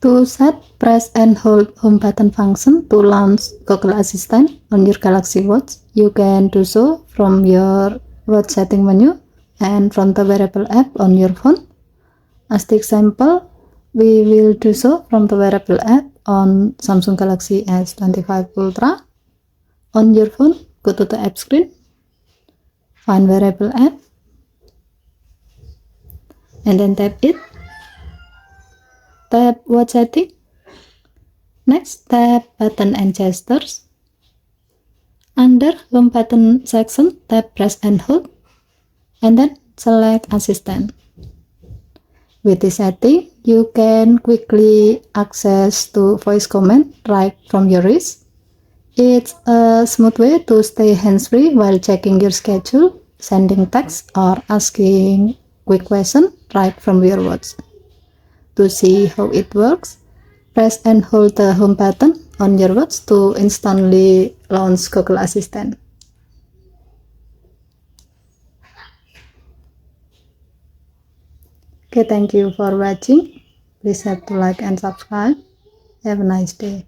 To set, press and hold home button function to launch Google Assistant on your Galaxy Watch. You can do so from your watch setting menu and from the wearable app on your phone. As the example, we will do so from the wearable app on Samsung Galaxy S25 Ultra. On your phone, go to the app screen, find wearable app, and then tap it. Tap watch setting. Next, tap button and gestures. Under home button section, tap press and hold, and then select assistant. With this setting, you can quickly access to voice command right from your wrist. It's a smooth way to stay hands-free while checking your schedule, sending text, or asking quick question right from your watch. To see how it works, press and hold the home button on your watch to instantly launch Google Assistant. Okay, thank you for watching. Please have to like and subscribe. Have a nice day.